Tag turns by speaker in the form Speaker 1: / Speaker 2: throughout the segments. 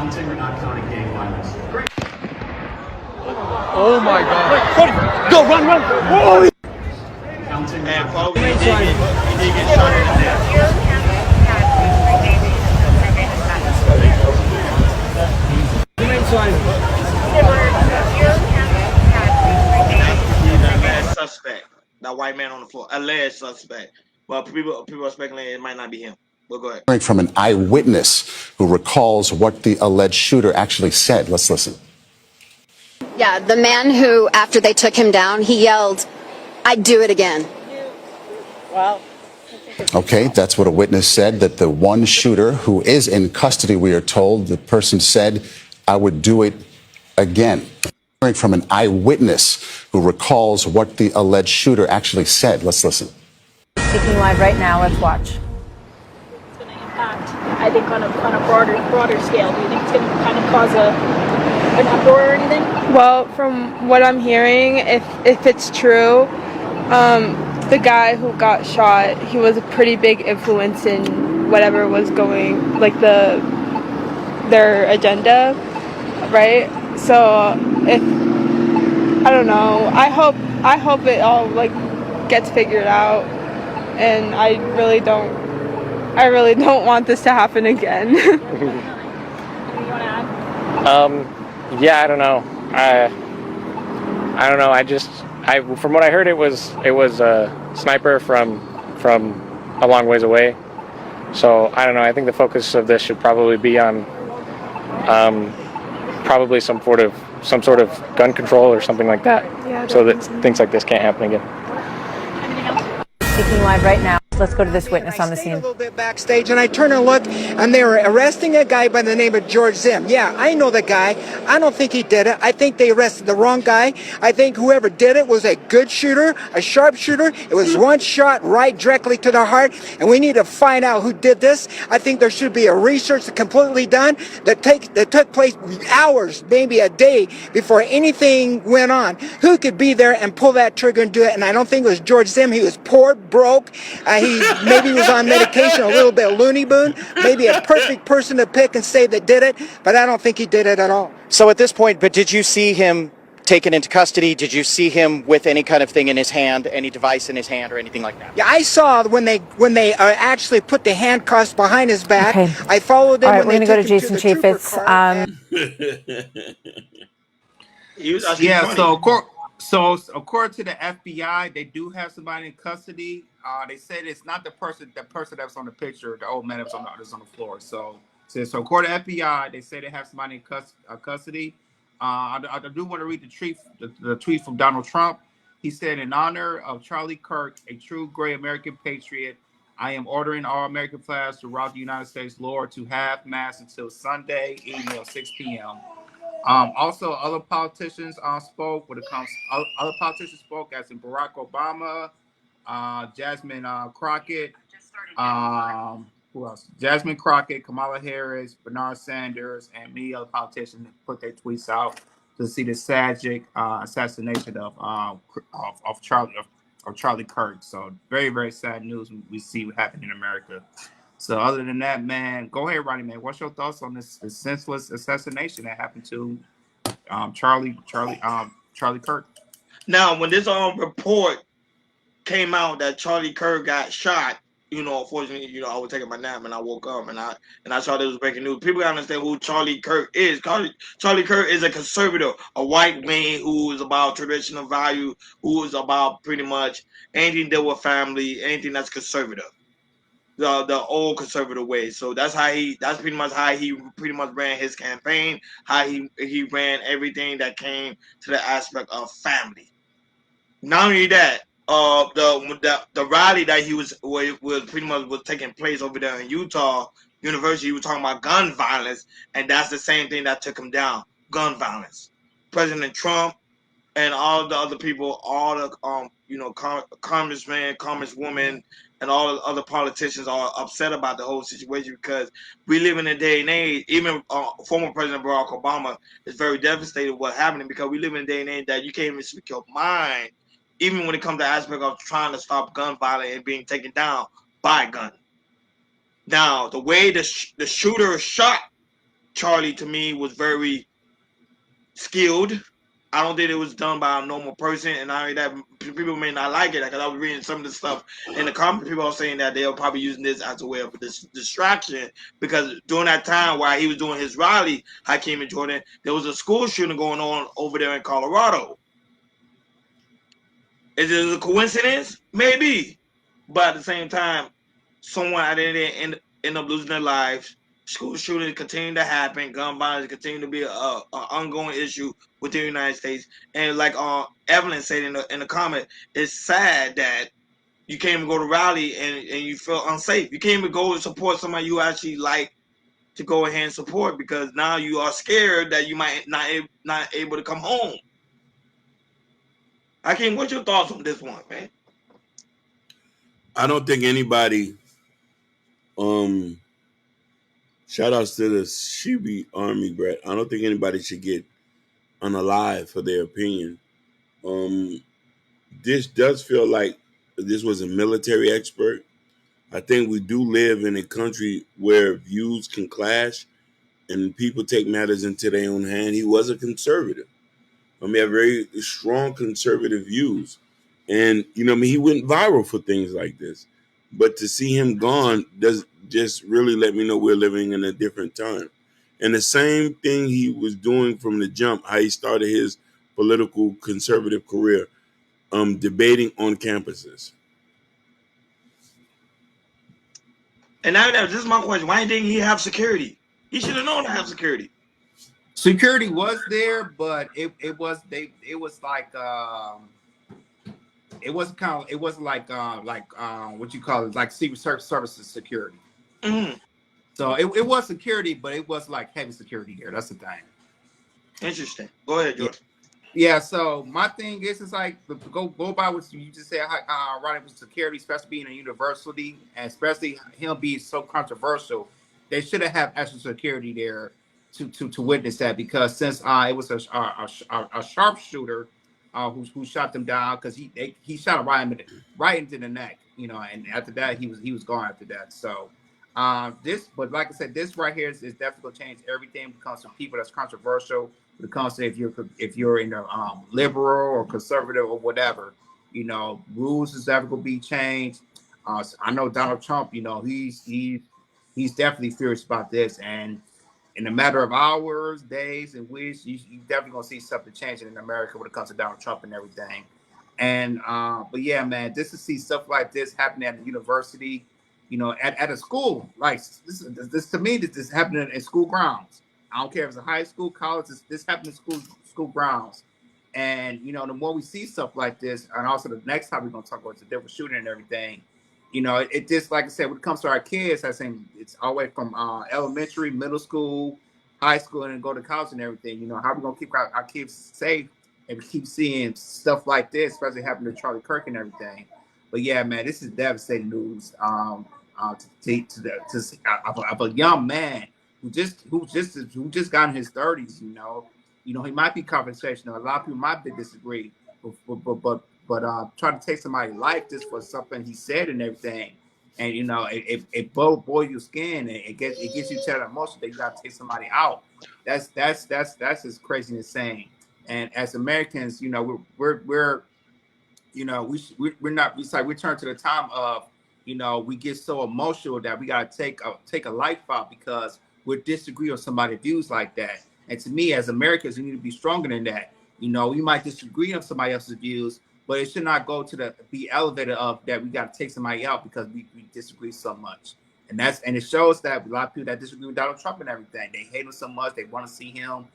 Speaker 1: Counting or not counting gang violence?
Speaker 2: Oh my God. Go, run, run. Oh.
Speaker 1: Counting
Speaker 3: And
Speaker 1: or
Speaker 3: folks, he did get shot in the neck. The last suspect, that white man on the floor, alleged suspect. Well, people are speculating it might not be him. But go ahead.
Speaker 4: From an eyewitness who recalls what the alleged shooter actually said. Let's listen.
Speaker 5: Yeah, the man who, after they took him down, he yelled, "I'd do it again."
Speaker 6: Wow.
Speaker 4: Okay, that's what a witness said, that the one shooter who is in custody, we are told, the person said, "I would do it again." From an eyewitness who recalls what the alleged shooter actually said. Let's listen.
Speaker 6: Speaking live right now. Let's watch.
Speaker 7: It's going to impact, I think, on a broader scale. Do you think it's going to kind of cause an uproar or anything?
Speaker 8: Well, from what I'm hearing, if it's true, the guy who got shot, he was a pretty big influence in whatever was going, like their agenda, right? So if I don't know, I hope it all like gets figured out, and I really don't want this to happen again.
Speaker 7: Anything you want to add?
Speaker 9: Yeah, I don't know. I don't know. From what I heard, it was a sniper from a long ways away. So I don't know. I think the focus of this should probably be on probably some sort of gun control or something like that, so that things like this can't happen again.
Speaker 7: Anything else?
Speaker 6: Speaking live right now. Let's go to this witness on the scene.
Speaker 10: A little bit backstage, and I turn and look, and they were arresting a guy by the name of George Zim. Yeah, I know the guy. I don't think he did it. I think they arrested the wrong guy. I think whoever did it was a good shooter, a sharp shooter. It was one shot right directly to the heart, and we need to find out who did this. I think there should be a research completely done that took place hours, maybe a day before anything went on. Who could be there and pull that trigger and do it? And I don't think it was George Zim. He was poor, broke. He maybe was on medication, a little bit of loony boon, maybe a perfect person to pick and say that did it, but I don't think he did it at all.
Speaker 11: So at this point, but did you see him taken into custody? Did you see him with any kind of thing in his hand, any device in his hand or anything like that?
Speaker 10: Yeah, I saw when they actually put the handcuffs behind his back.
Speaker 6: Okay.
Speaker 10: I followed them.
Speaker 6: All right,
Speaker 10: when
Speaker 6: we're
Speaker 10: they
Speaker 6: going to go
Speaker 10: took
Speaker 6: to
Speaker 10: him
Speaker 6: Jason
Speaker 10: the trooper
Speaker 6: Chaffetz.
Speaker 10: car.
Speaker 3: He was actually
Speaker 2: Yeah,
Speaker 3: funny.
Speaker 2: so according to the FBI, they do have somebody in custody. They said it's not the person that's on the picture, the old man that's on the floor. So according to FBI, they say they have somebody in custody. I do want to read the tweet from Donald Trump. He said, "In honor of Charlie Kirk, a true great American patriot, I am ordering all American flags throughout the United States, Lord, to have mass until Sunday evening at 6 p.m. Also, other politicians spoke. When it comes, other politicians spoke, as in Barack Obama, Jasmine Crockett, who else? Jasmine Crockett, Kamala Harris, Bernard Sanders, and many other politicians put their tweets out to see the tragic assassination of Charlie Kirk. So very, very sad news we see what happened in America. So other than that, man, go ahead, Ronnie, man. What's your thoughts on this senseless assassination that happened to Charlie Kirk?
Speaker 3: Now, when this report came out that Charlie Kirk got shot, unfortunately, I was taking my nap and I woke up and I saw this was breaking news. People gotta understand who Charlie Kirk is. Charlie Kirk is a conservative, a white man who is about traditional value, who is about pretty much anything that with family, anything that's conservative. The old conservative way. So that's pretty much how he ran his campaign, how he ran everything that came to the aspect of family. Not only that, the rally that he was pretty much was taking place over there in Utah University, he was talking about gun violence, and that's the same thing that took him down. Gun violence. President Trump and all the other people, all the congressmen, congresswomen, and all the other politicians are upset about the whole situation because we live in a day and age. Even former President Barack Obama is very devastated what's happening because we live in a day and age that you can't even speak your mind, even when it comes to the aspect of trying to stop gun violence and being taken down by gun. Now, the way the shooter shot Charlie to me was very skilled. I don't think it was done by a normal person, and I mean that people may not like it because I was reading some of the stuff in the comments. People are saying that they're probably using this as a way of distraction because during that time while he was doing his rally, Hakeem and Jordan, there was a school shooting going on over there in Colorado. Is it a coincidence? Maybe, but at the same time, someone I didn't end up losing their lives. School shootings continue to happen. Gun violence continue to be a ongoing issue within the United States. And like Evelyn said in the comment, it's sad that you can't even go to rally and you feel unsafe. You can't even go and support somebody you actually like to go ahead and support because now you are scared that you might not able to come home. Hakeem, what's your thoughts on this one, man?
Speaker 12: I don't think anybody. Shout outs to the Shibi Army, Brett. I don't think anybody should get unalive for their opinion. This does feel like this was a military expert. I think we do live in a country where views can clash and people take matters into their own hand. He was a conservative. He had very strong conservative views. And, he went viral for things like this. But to see him gone does just really let me know we're living in a different time. And the same thing he was doing from the jump, how he started his political conservative career, debating on campuses.
Speaker 3: And now this is my question. Why didn't he have security? He should have known to have security.
Speaker 2: Security was there, but it wasn't like what you call it, like Secret Services security.
Speaker 3: Mm-hmm.
Speaker 2: So it was security, but it was like heavy security there. That's the thing.
Speaker 3: Interesting. Go ahead, George.
Speaker 2: Yeah, so my thing is like go by what you just said, running with security, especially being a university, and especially him being so controversial. They should have extra security there to witness that, because since it was a sharpshooter who shot them down, because he shot him right into the neck, and after that he was gone after that. So but like I said, this right here is definitely gonna change everything when it comes to people that's controversial. When it comes to if you're in the liberal or conservative or whatever, rules is ever gonna be changed. I know Donald Trump, he's definitely furious about this, and in a matter of hours, days, and weeks, you definitely gonna see something changing in America when it comes to Donald Trump and everything. And but yeah, man, just to see stuff like this happening at the university, at a school, like this to me, this is happening in school grounds. I don't care if it's a high school, college. This happening in school grounds. And the more we see stuff like this, and also the next time we're gonna talk about the different shooting and everything, it just, like I said, when it comes to our kids, I think it's all the way from elementary, middle school, high school, and then go to college and everything. How we gonna keep our kids safe and we keep seeing stuff like this, especially happening to Charlie Kirk and everything. But yeah, man, this is devastating news. Of a young man who just got in his 30s. He might be conversational. A lot of people might disagree, but trying to take somebody's life just for something he said and everything, and it boils your skin, and it gets you to that emotion that you got to take somebody out. That's just crazy and insane. And as Americans, we're we're not. It's like we turn to the time of we get so emotional that we gotta take a life out because we disagree on somebody's views like that. And to me, as Americans, we need to be stronger than that. We might disagree on somebody else's views, but it should not go to be elevated of that we got to take somebody out because we disagree so much. And it shows that a lot of people that disagree with Donald Trump and everything, they hate him so much, they want to see him,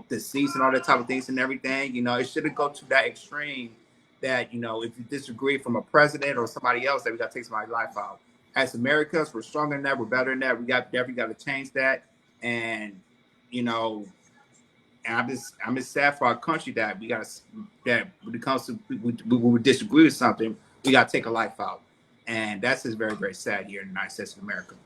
Speaker 2: deceased and all that type of things and everything. It shouldn't go to that extreme that, if you disagree from a president or somebody else, that we got to take somebody's life out. As Americans, we're stronger than that. We're better than that. We definitely got to change that. And, and I'm just sad for our country that that when it comes to when we disagree with something, we got to take a life out. And that's just very, very sad here in the United States of America.